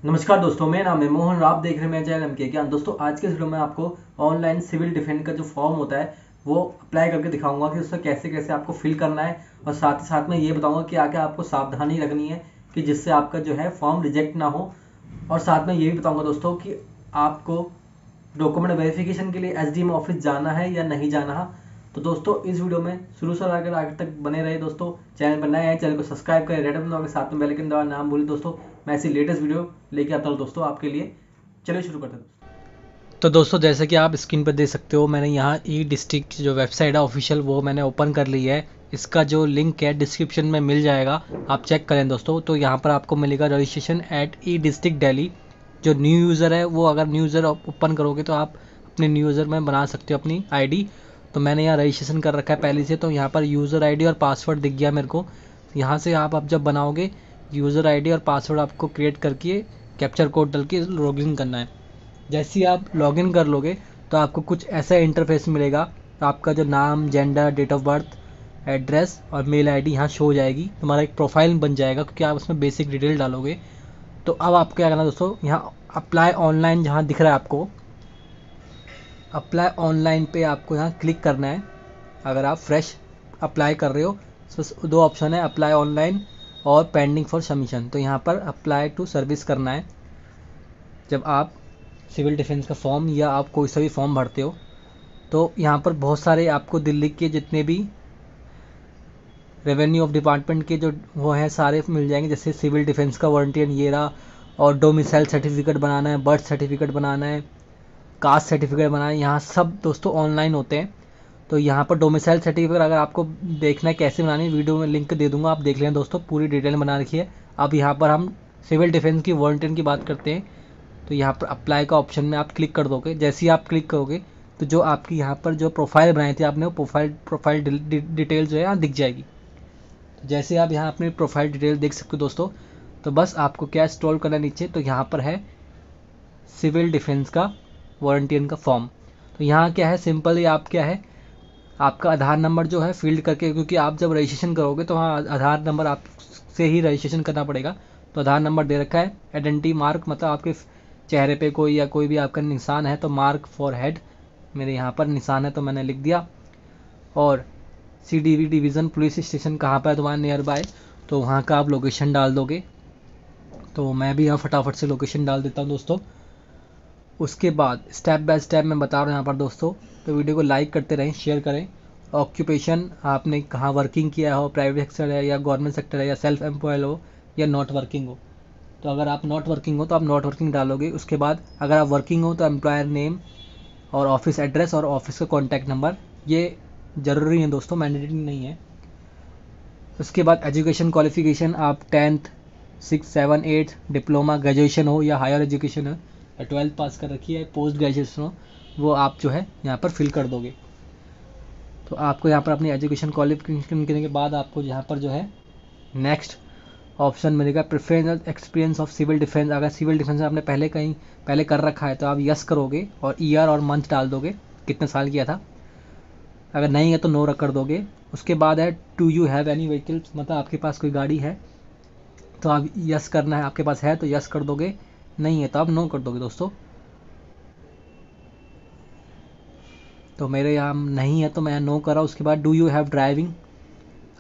नमस्कार दोस्तों, मेरा नाम है मोहन और आप देख रहे हैं मेरा चैनल एमके ज्ञान। दोस्तों आज के इस वीडियो में आपको ऑनलाइन सिविल डिफेंस का जो फॉर्म होता है वो अप्लाई करके दिखाऊंगा कि उसका कैसे कैसे आपको फिल करना है, और साथ ही साथ में ये बताऊंगा कि क्या आपको सावधानी रखनी है कि जिससे आपका जो है फॉर्म रिजेक्ट ना हो। और साथ में ये भी बताऊंगा दोस्तों कि आपको डॉक्यूमेंट वेरिफिकेशन के लिए एसडीएम ऑफिस जाना है या नहीं जाना है। तो दोस्तों इस वीडियो में शुरू से अगर आगे तक बने रहे दोस्तों, चैनल पर नए हैं चैनल को सब्सक्राइब करें, रेड बटन दबाकर साथ में बेल आइकन दबाना नाम भूलें दोस्तों। मैं ऐसी लेटेस्ट वीडियो लेके आता हूँ दोस्तों आपके लिए। चलिए शुरू करते हैं। तो दोस्तों जैसे कि आप स्क्रीन पर देख सकते हो, मैंने यहाँ ई डिस्ट्रिक्ट जो वेबसाइट है ऑफिशियल वो मैंने ओपन कर ली है। इसका जो लिंक है डिस्क्रिप्शन में मिल जाएगा, आप चेक करें दोस्तों। तो यहाँ पर आपको मिलेगा registration at E district Delhi. जो न्यू यूज़र है वो अगर न्यू यूज़र ओपन करोगे तो आप अपने न्यू यूज़र में बना सकते हो अपनी आईडी। तो मैंने यहाँ रजिस्ट्रेशन कर रखा है पहले से, तो यहाँ पर यूज़र आईडी और पासवर्ड दिख गया मेरे को। यहाँ से आप अब जब बनाओगे यूज़र आईडी और पासवर्ड आपको क्रिएट करके कैप्चर कोड डाल के लॉगिन करना है। जैसे ही आप लॉगिन कर लोगे तो आपको कुछ ऐसा इंटरफेस मिलेगा। तो आपका जो नाम, gender, date of birth, address और मेल आईडी यहाँ शो हो जाएगी। तुम्हारा एक प्रोफाइल बन जाएगा क्योंकि आप उसमें बेसिक डिटेल डालोगे। तो अब आपको क्या करना है दोस्तों, यहाँ अप्लाई ऑनलाइन जहाँ दिख रहा है आपको, अप्लाई ऑनलाइन पे आपको यहाँ क्लिक करना है। अगर आप फ्रेश अप्लाई कर रहे हो तो दो ऑप्शन है, अप्लाई ऑनलाइन और पेंडिंग फॉर सबमिशन। तो यहाँ पर अप्लाई टू सर्विस करना है। जब आप सिविल डिफेंस का फॉर्म या आप कोई सा भी फॉर्म भरते हो तो यहाँ पर बहुत सारे आपको दिल्ली के जितने भी रेवेन्यू ऑफ डिपार्टमेंट के जो वो हैं सारे मिल जाएंगे। जैसे सिविल डिफेंस का वारंटी ये रहा, और डोमिसाइल सर्टिफिकेट बनाना है, बर्थ सर्टिफिकेट बनाना है, कास्ट सर्टिफिकेट बनाना है, यहाँ सब दोस्तों ऑनलाइन होते हैं। तो यहाँ पर डोमिसाइल सर्टिफिकेट अगर आपको देखना है कैसे बनानी है, वीडियो में लिंक दे दूंगा, आप देख लें दोस्तों, पूरी डिटेल बना रखी है। अब यहाँ पर हम सिविल डिफेंस की वारंटी की बात करते हैं। तो यहाँ पर अप्लाई का ऑप्शन में आप क्लिक कर दोगे। जैसे ही आप क्लिक करोगे तो जो आपकी यहाँ पर जो प्रोफाइल बनाई थी आपने, वो प्रोफाइल डिटेल जो है यहाँ दिख जाएगी। तो जैसे आप यहाँ अपनी प्रोफाइल डिटेल देख सकते हो दोस्तों, तो बस आपको क्या स्क्रॉल करना है नीचे, तो यहाँ पर है सिविल डिफेंस का वारंटियन का फॉर्म। तो यहाँ क्या है, सिंपल ही आप क्या है, आपका आधार नंबर जो है फील्ड करके, क्योंकि आप जब रजिस्ट्रेशन करोगे तो वहाँ आधार नंबर आप से ही रजिस्ट्रेशन करना पड़ेगा। तो आधार नंबर दे रखा है। आइडेंटिटी मार्क, मतलब आपके चेहरे पे कोई या कोई भी आपका निशान है तो मार्क फॉर हेड, मेरे यहाँ पर निशान है तो मैंने लिख दिया। और CDV डिवीज़न पुलिस स्टेशन कहाँ पर है तुम्हारे नियर बाय, तो वहाँ का आप लोकेशन डाल दोगे। तो मैं भी यहाँ फटाफट से लोकेशन डाल देता हूँ दोस्तों। उसके बाद स्टेप बाय स्टेप मैं बता रहा हूँ यहाँ पर दोस्तों, तो वीडियो को लाइक करते रहें, शेयर करें। ऑक्यूपेशन आपने कहाँ वर्किंग किया हो, प्राइवेट सेक्टर है या गवर्नमेंट सेक्टर है या सेल्फ एम्प्लॉयड हो या नॉट वर्किंग हो। तो अगर आप नॉट वर्किंग हो तो आप नॉट वर्किंग डालोगे। उसके बाद अगर आप वर्किंग हो तो एम्प्लॉयर नेम और ऑफिस एड्रेस और ऑफिस का कॉन्टैक्ट नंबर, ये ज़रूरी है दोस्तों, मैंडेटरी नहीं है। उसके बाद एजुकेशन क्वालिफिकेशन, आप 10th 6 7 8 डिप्लोमा ग्रेजुएशन हो या हायर एजुकेशन हो या 12th पास कर रखी है, पोस्ट ग्रेजुएशन हो, वो आप जो है यहाँ पर फिल कर दोगे। तो आपको यहाँ पर अपनी एजुकेशन क्वालिफिकेशन करने के बाद आपको यहाँ पर जो है नेक्स्ट ऑप्शन मिलेगा, preference experience of civil defence. अगर सिविल डिफेंस में आपने पहले कर रखा है तो आप यस करोगे और ईयर और मंथ डाल दोगे, कितने साल किया था। अगर नहीं है तो नो कर दोगे। उसके बाद है to you have any vehicles, मतलब आपके पास कोई गाड़ी है तो आप यस करना है, आपके पास है तो यस कर दोगे, नहीं है तो आप नो कर दोगे दोस्तों। तो मेरे यहाँ नहीं है तो मैं नो करा। उसके बाद डू यू हैव ड्राइविंग,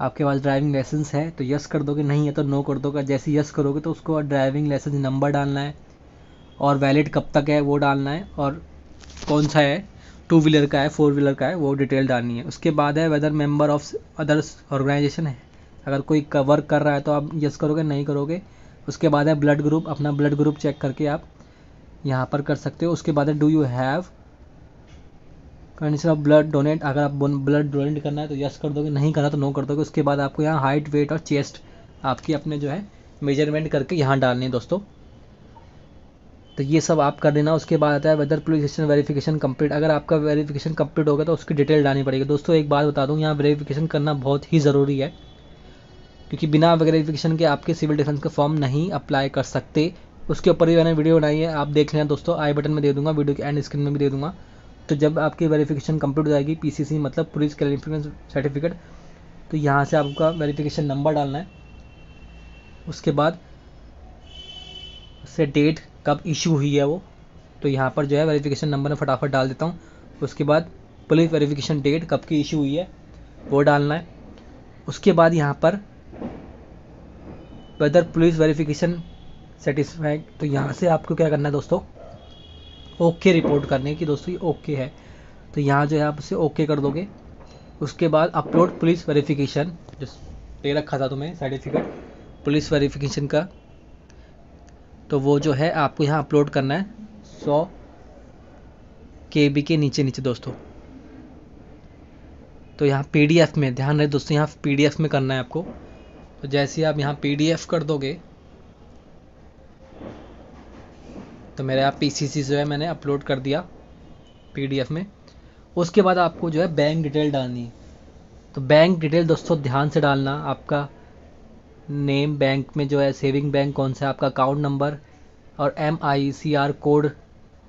आपके पास ड्राइविंग लाइसेंस है तो यस कर दोगे, नहीं है तो नो कर दोगे। जैसे यस करोगे तो उसको ड्राइविंग लाइसेंस नंबर डालना है और वैलिड कब तक है वो डालना है, और कौन सा है, 2 व्हीलर का है 4 व्हीलर का है, वो डिटेल डालनी है। उसके बाद है whether member of others organisation है, अगर कोई वर्क कर रहा है तो आप यस करोगे, नहीं करोगे। उसके बाद है ब्लड ग्रुप, अपना ब्लड ग्रुप चेक करके आप यहाँ पर कर सकते हो। उसके बाद है do you have condition of blood donate, अगर आप ब्लड डोनेट करना है तो यस कर दोगे, नहीं करना तो नो कर दोगे। उसके बाद आपको यहाँ हाइट, वेट और चेस्ट आपकी अपने जो है मेजरमेंट करके यहाँ डालनी है दोस्तों। तो ये सब आप कर देना। उसके बाद आता है whether police station verification complete, अगर आपका वेरिफिकेशन कंप्लीट होगा तो उसकी डिटेल डालनी पड़ेगी दोस्तों। एक बात बता दूँ, यहाँ वेरिफिकेशन करना बहुत ही ज़रूरी है, क्योंकि बिना वेरिफिकेशन के आपके सिविल डिफेंस का फॉर्म नहीं अप्लाई कर सकते। उसके ऊपर भी मैंने वीडियो बनाई है, आप देख लेना दोस्तों, आई बटन में दे दूँगा, वीडियो के एंड स्क्रीन में भी दे दूँगा। तो जब आपकी वेरिफिकेशन कंप्लीट हो जाएगी, PCC मतलब पुलिस क्वालिफिकेशन सर्टिफिकेट, तो यहाँ से आपका वेरिफिकेशन नंबर डालना है। उसके बाद उससे डेट कब इशू हुई है वो, तो यहाँ पर जो है वेरिफिकेशन नंबर में फटाफट डाल देता हूँ। उसके बाद पुलिस वेरिफिकेशन डेट कब की इशू हुई है वो डालना है। उसके बाद यहाँ पर वेदर पुलिस वेरिफिकेशन सेटिस्फाइड, तो यहाँ से आपको क्या करना है दोस्तों, ओके रिपोर्ट करने की दोस्तों, ये ओके है तो यहाँ जो है आप इसे ओके कर दोगे। उसके बाद अपलोड पुलिस वेरिफिकेशन जो दे रखा था तुम्हें सर्टिफिकेट पुलिस वेरिफिकेशन का, तो वो जो है आपको यहाँ अपलोड करना है 100 KB के नीचे नीचे दोस्तों। तो यहाँ PDF में ध्यान रहे दोस्तों, यहाँ PDF में करना है आपको। तो जैसे आप यहाँ PDF कर दोगे तो मेरे यहाँ PCC जो है मैंने अपलोड कर दिया PDF में। उसके बाद आपको जो है बैंक डिटेल डालनी है। तो बैंक डिटेल दोस्तों ध्यान से डालना, आपका नेम बैंक में जो है सेविंग बैंक कौन सा है, आपका अकाउंट नंबर और MICR कोड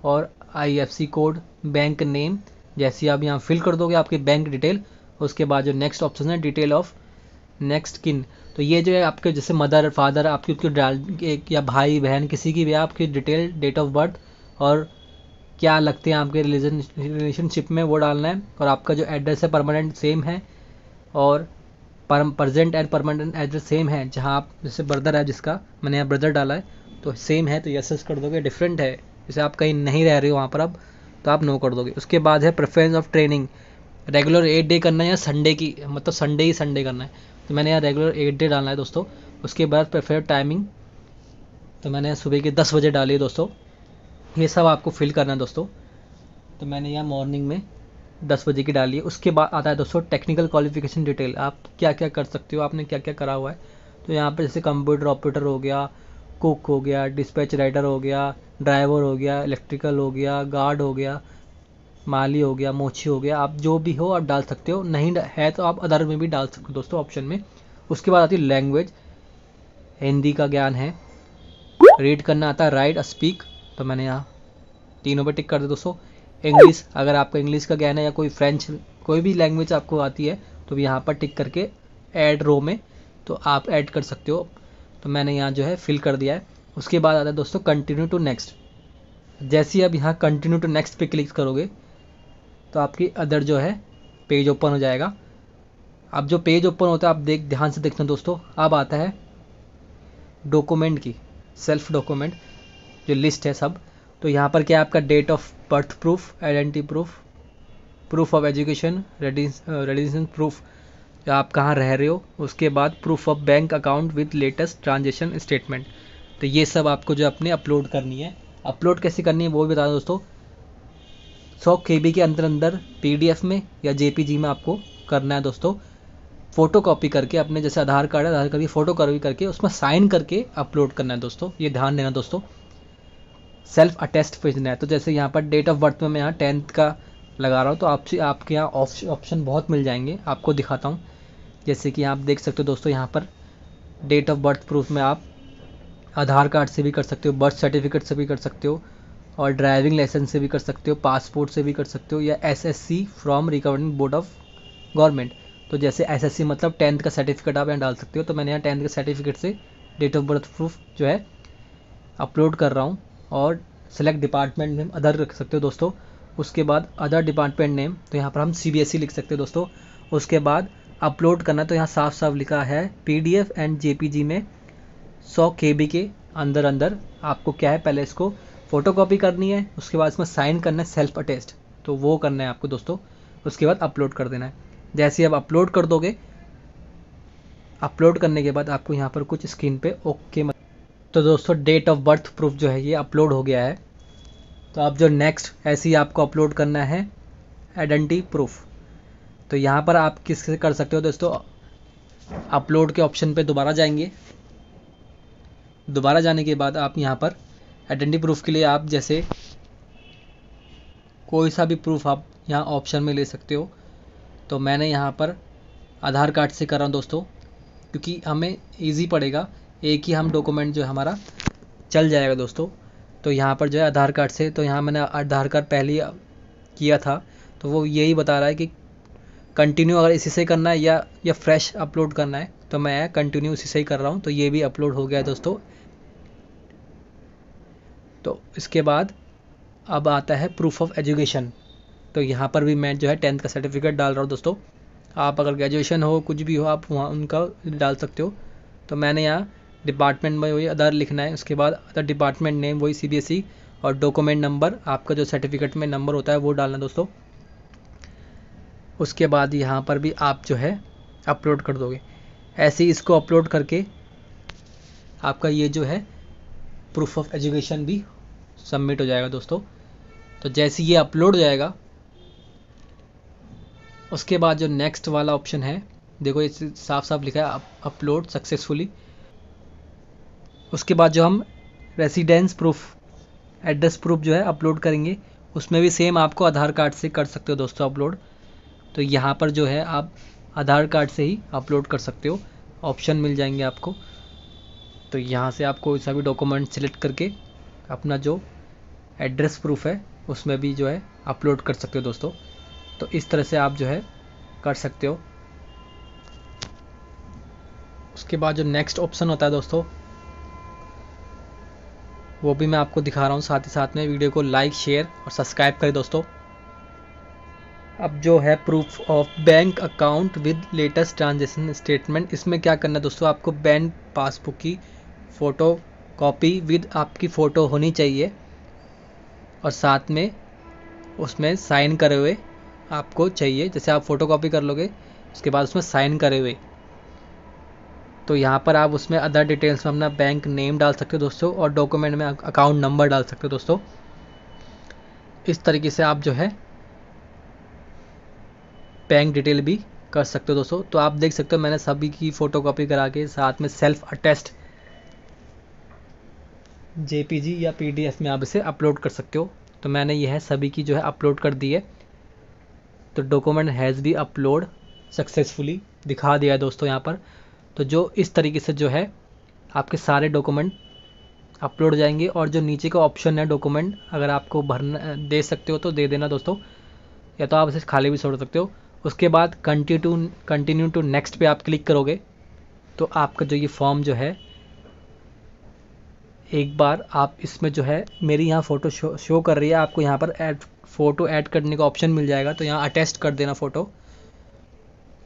और IFC कोड, बैंक नेम। जैसे आप यहाँ फिल कर दोगे आपकी बैंक डिटेल, उसके बाद जो नेक्स्ट ऑप्शन है डिटेल ऑफ नेक्स्ट किन, तो ये जो है आपके जैसे मदर फादर आपकी उसकी डाल या भाई बहन किसी की भी आपकी डिटेल, डेट ऑफ बर्थ और क्या लगते हैं आपके रिलेशनशिप में वो डालना है। और आपका जो एड्रेस है परमानेंट सेम है और present and permanent address same है। जहाँ आप जैसे ब्रदर है, जिसका मैंने यहाँ ब्रदर डाला है तो सेम है तो यस कर दोगे। डिफरेंट है जैसे आप कहीं नहीं रह रहे हो वहाँ पर अब, तो आप नो कर दोगे। उसके बाद है preference of training, regular 8 day करना है या संडे की, मतलब संडे ही संडे करना है, तो मैंने यहाँ रेगुलर 8 डे डालना है दोस्तों। उसके बाद प्रेफर्ड टाइमिंग, तो मैंने सुबह के 10 बजे डाली है दोस्तों। ये सब आपको फिल करना है दोस्तों। तो मैंने यहाँ मॉर्निंग में 10 बजे की डाली है। उसके बाद आता है दोस्तों टेक्निकल क्वालिफिकेशन डिटेल, आप क्या क्या कर सकते हो, आपने क्या क्या करा हुआ है। तो यहाँ पर जैसे कंप्यूटर ऑपरेटर हो गया, कुक हो गया, डिस्पैच राइटर हो गया, ड्राइवर हो गया, इलेक्ट्रिकल हो गया, गार्ड हो गया, माली हो गया, मोची हो गया, आप जो भी हो आप डाल सकते हो। नहीं है तो आप अदर में भी डाल सकते हो दोस्तों ऑप्शन में। उसके बाद आती है लैंग्वेज, हिंदी का ज्ञान है, रीड करना आता है, राइट स्पीक, तो मैंने यहाँ तीनों पे टिक कर दिया दोस्तों। इंग्लिश, अगर आपका इंग्लिश का ज्ञान है या कोई फ्रेंच कोई भी लैंग्वेज आपको आती है तो यहाँ पर टिक करके ऐड रो में तो आप ऐड कर सकते हो। तो मैंने यहाँ जो है फिल कर दिया है। उसके बाद आता है दोस्तों कंटिन्यू टू नेक्स्ट। जैसे ही आप यहाँ कंटिन्यू टू नेक्स्ट पे क्लिक करोगे तो आपकी अदर जो है पेज ओपन हो जाएगा। अब जो पेज ओपन होता है आप ध्यान से देखना दोस्तों, अब आता है डॉक्यूमेंट की, सेल्फ डॉक्यूमेंट जो लिस्ट है सब। तो यहाँ पर क्या है, आपका date of birth proof, identity proof, proof of education, residence proof, आप कहाँ रह रहे हो, उसके बाद proof of bank account with latest transaction statement. तो ये सब आपको जो अपने अपलोड करनी है। अपलोड कैसे करनी है वो भी बता दो दोस्तों। 100 KB के अंदर PDF में या JPG में आपको करना है दोस्तों। फ़ोटो कॉपी करके अपने जैसे आधार कार्ड है, आधार कार्ड की फ़ोटो कॉपी करके उसमें साइन करके अपलोड करना है दोस्तों। ये ध्यान देना दोस्तों। सेल्फ अटेस्ट भेजना है, तो जैसे यहाँ पर डेट ऑफ बर्थ में मैं यहाँ 10th का लगा रहा हूँ, तो आपके यहाँ ऑप्शन बहुत मिल जाएंगे, आपको दिखाता हूँ। जैसे कि आप देख सकते हो दोस्तों, यहाँ पर डेट ऑफ बर्थ प्रूफ में आप आधार कार्ड से भी कर सकते हो, बर्थ सर्टिफिकेट से भी कर सकते हो और ड्राइविंग लाइसेंस से भी कर सकते हो, पासपोर्ट से भी कर सकते हो या SSC from recovering board of government. तो जैसे SSC मतलब 10th का सर्टिफिकेट आप यहाँ डाल सकते हो। तो मैंने यहाँ 10th के सर्टिफिकेट से डेट ऑफ बर्थ प्रूफ जो है अपलोड कर रहा हूँ। और सेलेक्ट डिपार्टमेंट नेम अदर रख सकते हो दोस्तों। उसके बाद अदर डिपार्टमेंट नेम, तो यहाँ पर हम CBSE लिख सकते हो दोस्तों। उसके बाद अपलोड करना, तो यहाँ साफ साफ लिखा है PDF एंड JPG में 100 KB के अंदर आपको क्या है, पहले इसको फ़ोटोकॉपी करनी है, उसके बाद इसमें साइन करना है सेल्फ अटेस्ट, तो वो करना है आपको दोस्तों। उसके बाद अपलोड कर देना है। जैसे आप अपलोड कर दोगे, अपलोड करने के बाद आपको यहाँ पर कुछ स्क्रीन पे ओके तो दोस्तों डेट ऑफ बर्थ प्रूफ जो है ये अपलोड हो गया है। तो अब जो नेक्स्ट ऐसे ही आपको अपलोड करना है आइडेंटिटी प्रूफ। तो यहाँ पर आप किससे कर सकते हो दोस्तों, अपलोड के ऑप्शन पे दोबारा जाएंगे। दोबारा जाने के बाद आप यहाँ पर आइडेंटिटी प्रूफ के लिए आप जैसे कोई सा भी प्रूफ आप यहाँ ऑप्शन में ले सकते हो। तो मैंने यहाँ पर आधार कार्ड से कर रहा हूँ दोस्तों, क्योंकि हमें इजी पड़ेगा, एक ही हम डॉक्यूमेंट जो हमारा चल जाएगा दोस्तों। तो यहाँ पर जो है आधार कार्ड से, तो यहाँ मैंने आधार कार्ड पहले ही किया था, तो वो यही बता रहा है कि कंटिन्यू अगर इसी से करना है या फ्रेश अपलोड करना है, तो मैं कंटिन्यू इसी से ही कर रहा हूँ। तो ये भी अपलोड हो गया है दोस्तों। तो इसके बाद अब आता है प्रूफ ऑफ एजुकेशन। तो यहाँ पर भी मैं जो है 10th का सर्टिफिकेट डाल रहा हूँ दोस्तों। आप अगर ग्रेजुएशन हो कुछ भी हो आप वहाँ उनका डाल सकते हो। तो मैंने यहाँ डिपार्टमेंट में वही अदर लिखना है, उसके बाद अदर डिपार्टमेंट नेम वही CBSE, और डॉक्यूमेंट नंबर आपका जो सर्टिफिकेट में नंबर होता है वो डालना दोस्तों। उसके बाद यहाँ पर भी आप जो है अपलोड कर दोगे। ऐसे ही इसको अपलोड करके आपका ये जो है प्रूफ ऑफ एजुकेशन भी सबमिट हो जाएगा दोस्तों। तो जैसे ये अपलोड हो जाएगा उसके बाद जो नेक्स्ट वाला ऑप्शन है, देखो इस साफ साफ लिखा है अपलोड सक्सेसफुली। उसके बाद जो हम रेसिडेंस प्रूफ, एड्रेस प्रूफ जो है अपलोड करेंगे, उसमें भी सेम आपको आधार कार्ड से कर सकते हो दोस्तों अपलोड। तो यहाँ पर जो है आप आधार कार्ड से ही अपलोड कर सकते हो, ऑप्शन मिल जाएंगे आपको। तो यहाँ से आप कोई सा भी डॉक्यूमेंट सिलेक्ट करके अपना जो एड्रेस प्रूफ है उसमें भी जो है अपलोड कर सकते हो दोस्तों। तो इस तरह से आप जो है कर सकते हो। उसके बाद जो नेक्स्ट ऑप्शन होता है दोस्तों वो भी मैं आपको दिखा रहा हूँ, साथ ही साथ में वीडियो को लाइक शेयर और सब्सक्राइब करें दोस्तों। अब जो है proof of bank account with latest transaction statement, इसमें क्या करना है दोस्तों, आपको बैंक पासबुक की फ़ोटो कॉपी विद आपकी फ़ोटो होनी चाहिए और साथ में उसमें साइन करे हुए आपको चाहिए। जैसे आप फ़ोटो कॉपी कर लोगे उसके बाद उसमें साइन करे हुए। तो यहाँ पर आप उसमें अदर डिटेल्स में अपना बैंक नेम डाल सकते हो दोस्तों और डॉक्यूमेंट में अकाउंट नंबर डाल सकते हो दोस्तों। इस तरीके से आप जो है बैंक डिटेल भी कर सकते हो दोस्तों। तो आप देख सकते हो मैंने सभी की फ़ोटो कॉपी करा के साथ में सेल्फ अटेस्ट JPG या PDF में आप इसे अपलोड कर सकते हो। तो मैंने यह सभी की जो है अपलोड कर दी है। तो document has be upload successfully दिखा दिया है दोस्तों यहाँ पर। तो जो इस तरीके से जो है आपके सारे डॉक्यूमेंट अपलोड जाएंगे। और जो नीचे का ऑप्शन है डॉक्यूमेंट अगर आपको भरना दे सकते हो तो दे देना दोस्तों, या तो आप इसे खाली भी छोड़ सकते हो। उसके बाद कंटिन्यू टू नेक्स्ट पे आप क्लिक करोगे तो आपका जो ये फॉर्म जो है एक बार आप इसमें जो है मेरी यहाँ फ़ोटो शो कर रही है, आपको यहाँ पर फ़ोटो ऐड करने का ऑप्शन मिल जाएगा। तो यहाँ अटैच कर देना फ़ोटो।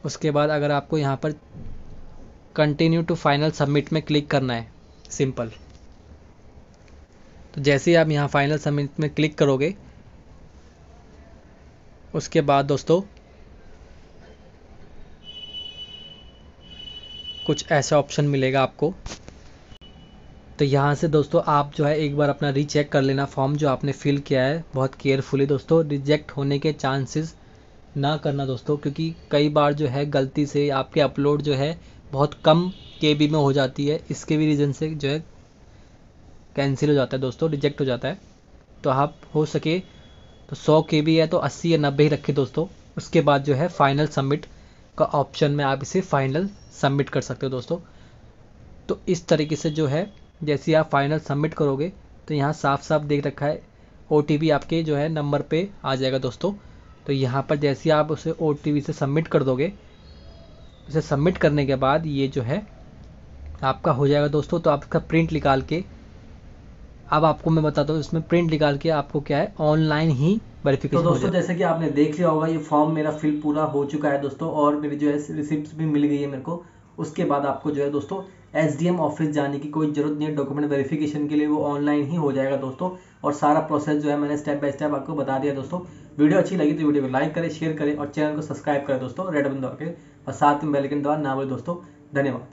उसके बाद अगर आपको यहाँ पर कंटिन्यू टू फाइनल सबमिट में क्लिक करना है, सिंपल। तो जैसे ही आप यहाँ फाइनल सबमिट में क्लिक करोगे उसके बाद दोस्तों कुछ ऐसा ऑप्शन मिलेगा आपको। तो यहाँ से दोस्तों आप जो है एक बार अपना रीचेक कर लेना फॉर्म जो आपने फिल किया है बहुत केयरफुली दोस्तों। रिजेक्ट होने के चांसेस ना करना दोस्तों, क्योंकि कई बार जो है गलती से आपके अपलोड जो है बहुत कम KB में हो जाती है, इसके भी रीज़न से जो है कैंसिल हो जाता है दोस्तों, रिजेक्ट हो जाता है। तो आप हो सके तो 100 KB है तो 80 या 90 ही रखें दोस्तों। उसके बाद जो है फाइनल सबमिट का ऑप्शन में आप इसे फाइनल सबमिट कर सकते हो दोस्तों। तो इस तरीके से जो है जैसे आप फाइनल सबमिट करोगे तो यहाँ साफ साफ देख रखा है OTP आपके जो है नंबर पे आ जाएगा दोस्तों। तो यहाँ पर जैसे आप उसे OTP से सबमिट कर दोगे, उसे सबमिट करने के बाद ये जो है आपका हो जाएगा दोस्तों। तो आपका प्रिंट निकाल के, अब आपको मैं बताता हूँ इसमें प्रिंट निकाल के आपको क्या है ऑनलाइन ही वेरिफिकेशन। तो दोस्तों जैसे कि आपने देख लिया होगा ये फॉर्म मेरा फिल पूरा हो चुका है दोस्तों और मेरी जो है रिसिप्ट भी मिल गई है मेरे को। उसके बाद आपको जो है दोस्तों SDM ऑफिस जाने की कोई ज़रूरत नहीं है, डॉक्यूमेंट वेरिफिकेशन के लिए वो ऑनलाइन ही हो जाएगा दोस्तों। और सारा प्रोसेस जो है मैंने स्टेप बाय स्टेप आपको बता दिया दोस्तों। वीडियो अच्छी लगी तो वीडियो को लाइक करें, शेयर करें और चैनल को सब्सक्राइब करें दोस्तों रेड बटन दबा के, और साथ में बेल आइकन दबा ना भूलें दोस्तों। धन्यवाद।